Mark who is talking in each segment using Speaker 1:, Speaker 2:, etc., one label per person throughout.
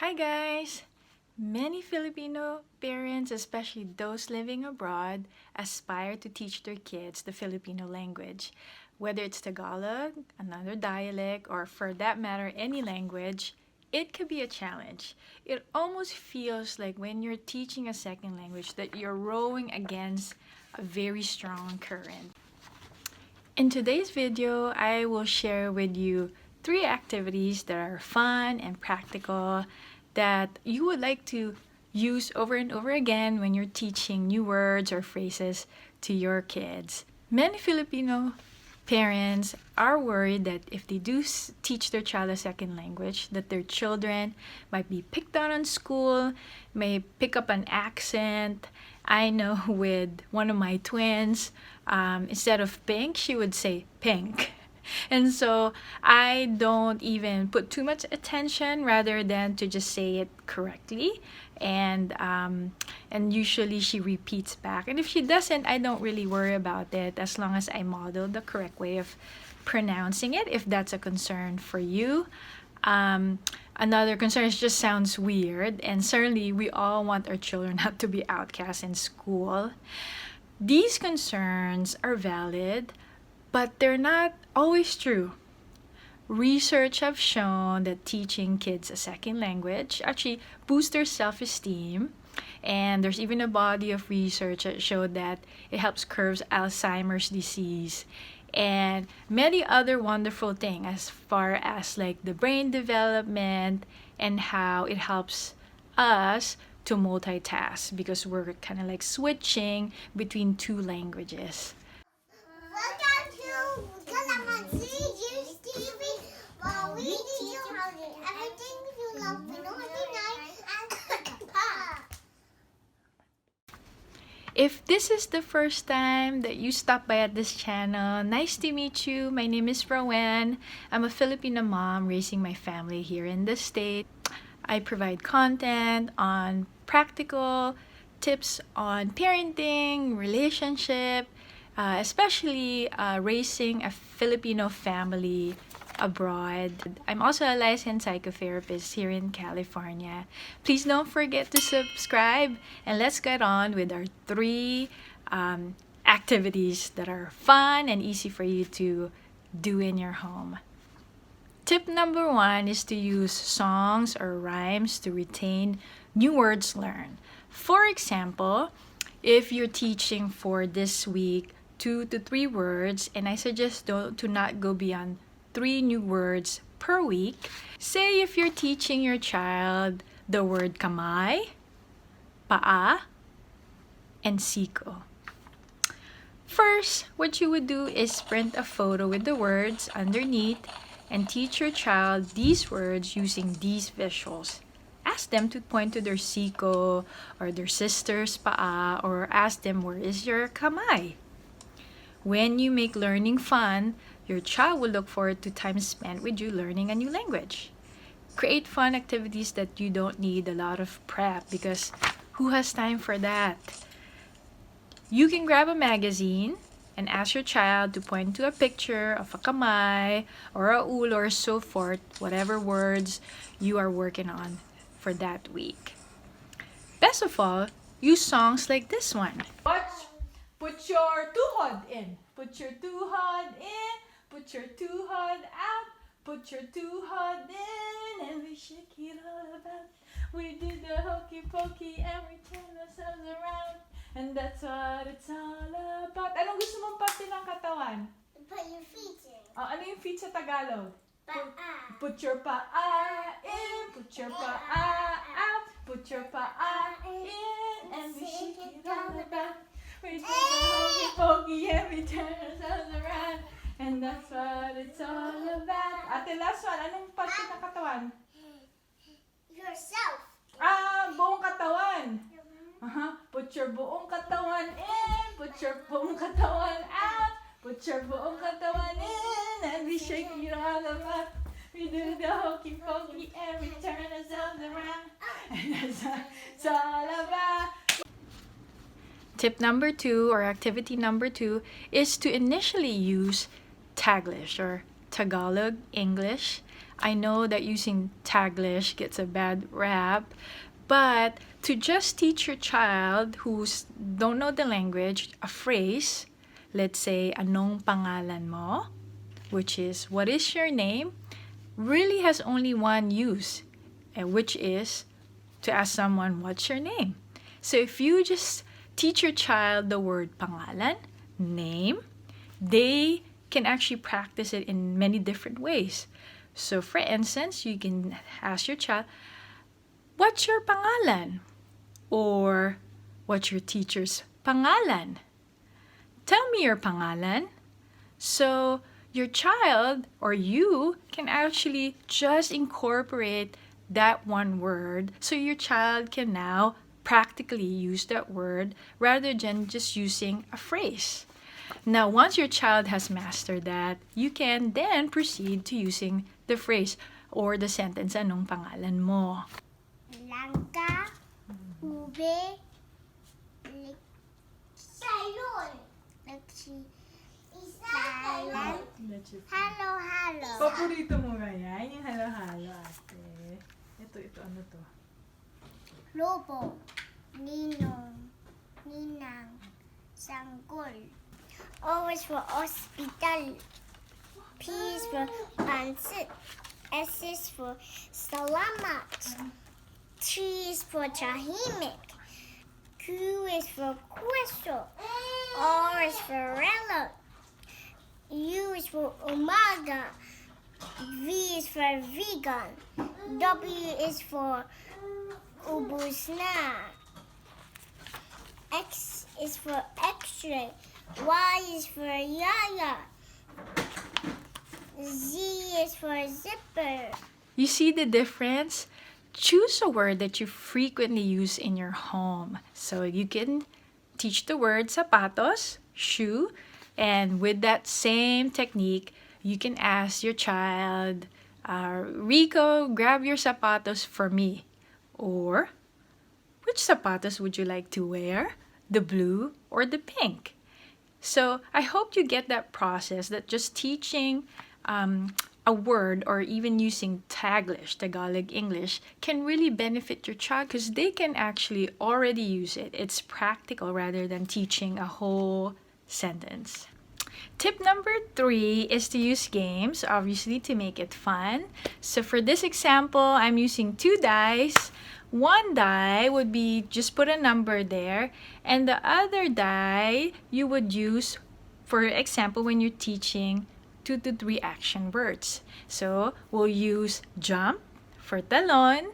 Speaker 1: Hi guys! Many Filipino parents, especially those living abroad, aspire to teach their kids the Filipino language. Whether it's Tagalog, another dialect, or for that matter, any language, it could be a challenge. It almost feels like when you're teaching a second language that you're rowing against a very strong current. In today's video, I will share with you 3 activities that are fun and practical that you would like to use over and over again when you're teaching new words or phrases to your kids. Many Filipino parents are worried that if they do teach their child a second language, that their children might be picked on in school, may pick up an accent. I know with one of my twins, instead of pink, she would say pink. And so I don't even put too much attention rather than to just say it correctly. And usually she repeats back. And if she doesn't, I don't really worry about it as long as I model the correct way of pronouncing it, if that's a concern for you. Another concern is just sounds weird, and certainly we all want our children not to be outcast in school. These concerns are valid, but they're not always true. Research have shown that teaching kids a second language actually boosts their self-esteem, and there's even a body of research that showed that it helps curb Alzheimer's disease and many other wonderful things as far as like the brain development and how it helps us to multitask because we're kind of like switching between 2 languages.
Speaker 2: Welcome to Calamansi Use TV, where we teach you everything you love Pinoy and Pa.
Speaker 1: If this is the first time that you stop by at this channel, nice to meet you. My name is Roanne. I'm a Filipino mom raising my family here in the state. I provide content on practical tips on parenting, relationship, especially raising a Filipino family abroad. I'm also a licensed psychotherapist here in California. Please don't forget to subscribe, and let's get on with our 3 activities that are fun and easy for you to do in your home. Tip number 1 is to use songs or rhymes to retain new words learned. For example, if you're teaching for this week 2 to 3 words, and I suggest to not go beyond 3 new words per week. Say if you're teaching your child the word kamay, paa, and siko. First, what you would do is print a photo with the words underneath and teach your child these words using these visuals. Ask them to point to their siko or their sister's paa, or ask them, where is your kamay? When you make learning fun, your child will look forward to time spent with you learning a new language. Create fun activities that you don't need a lot of prep, because who has time for that? You can grab a magazine and ask your child to point to a picture of a kamay or a ulo or so forth, whatever words you are working on for that week. Best of all, use songs like this one. Put your tuhod in. Put your tuhod in. Put your tuhod out. Put your tuhod in. And we shake it all about. We do the hokey pokey and we turn ourselves around. And that's what it's all about. Anong gusto mong parte ng katawan?
Speaker 2: Put your feet in.
Speaker 1: Ano yung feet sa Tagalog?
Speaker 2: Paa.
Speaker 1: Put your paa in. Put your paa out. Put your paa in. And we shake it all about. We do the hokey pokey and we turn ourselves around. And that's what it's all about. Ate, last one. Anong parte ng katawan?
Speaker 2: Yourself.
Speaker 1: Buong katawan. Put your buong katawan in. Put your buong katawan out. Put your buong katawan in. And we shake it all about. We do the hokey pokey and we turn ourselves around. And that's what it's all about. Tip number 2, or activity number 2, is to initially use Taglish or Tagalog English I know that using Taglish gets a bad rap, but to just teach your child who's don't know the language a phrase, let's say, anong pangalan mo, which is what is your name, really has only one use, which is to ask someone what's your name. So if you just teach your child the word pangalan, name, they can actually practice it in many different ways. So for instance, you can ask your child, what's your pangalan? Or what's your teacher's pangalan? Tell me your pangalan. So your child or you can actually just incorporate that one word so your child can now practically use that word rather than just using a phrase. Now, once your child has mastered that, you can then proceed to using the phrase or the sentence, anong pangalan mo?
Speaker 2: Langka, ube, sayon, salan, halo.
Speaker 1: Paborito mo ba yan? Yung halo-halo, ate. Ito, ano to?
Speaker 2: Lobo, ninong, ninang, sanggol. O is for hospital. P is for pansit. S is for salamat. T is for tahimik. Q is for question. R is for relo. U is for umaga. V is for vegan. W is for ubus na. X is for X-ray. Y is for yaya. Z is for zipper.
Speaker 1: You see the difference? Choose a word that you frequently use in your home. So you can teach the word sapatos, shoe, and with that same technique, you can ask your child, Rico, grab your sapatos for me. Or, which sapatos would you like to wear? The blue or the pink? So I hope you get that process, that just teaching a word or even using Taglish, Tagalog English, can really benefit your child because they can actually already use it. It's practical rather than teaching a whole sentence. Tip number 3 is to use games, obviously, to make it fun. So for this example, I'm using 2 dice. One die would be just put a number there, and the other die you would use, for example, when you're teaching 2 to 3 action words. So we'll use jump for talon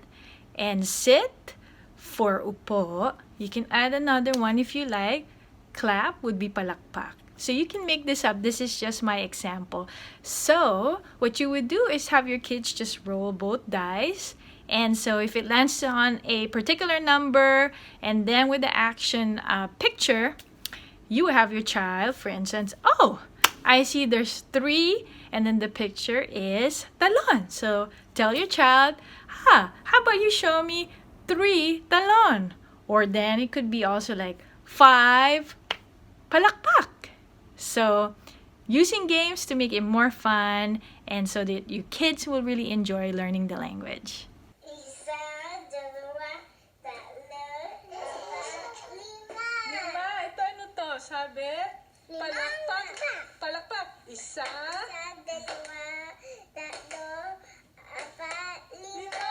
Speaker 1: and sit for upo. You can add another one if you like. Clap would be palakpak. So you can make this up. This is just my example. So what you would do is have your kids just roll both dice. And so if it lands on a particular number and then with the action picture, you have your child, for instance, oh, I see there's 3 and then the picture is talon. So tell your child, how about you show me 3 talon? Or then it could be also like 5 palakpak. So using games to make it more fun and so that your kids will really enjoy learning the language.
Speaker 2: Isa, dalawa, tatlo, apat, lima.
Speaker 1: Ito ano to? Sabi? Palakpak. Palakpak. Isa.
Speaker 2: Isa, dalawa, tatlo, apat, lima.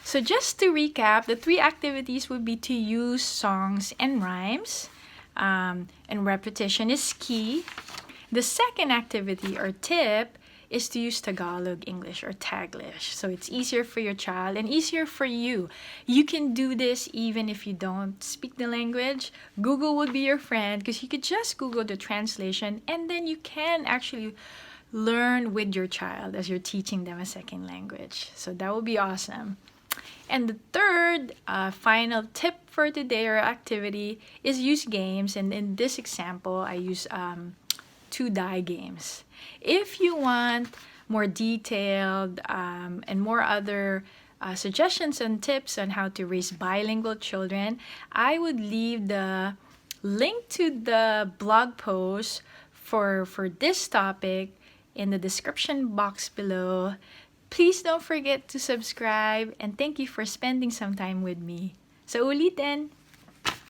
Speaker 1: So just to recap, the 3 activities would be to use songs and rhymes. And repetition is key. The second activity or tip is to use Tagalog English or Taglish. So it's easier for your child and easier for you. You can do this even if you don't speak the language. Google would be your friend because you could just Google the translation and then you can actually learn with your child as you're teaching them a second language. So that would be awesome. And the third final tip for today or activity is use games. And in this example, I use 2 die games. If you want more detailed and more other suggestions and tips on how to raise bilingual children, I would leave the link to the blog post for this topic in the description box below. Please don't forget to subscribe and thank you for spending some time with me. So ulitin!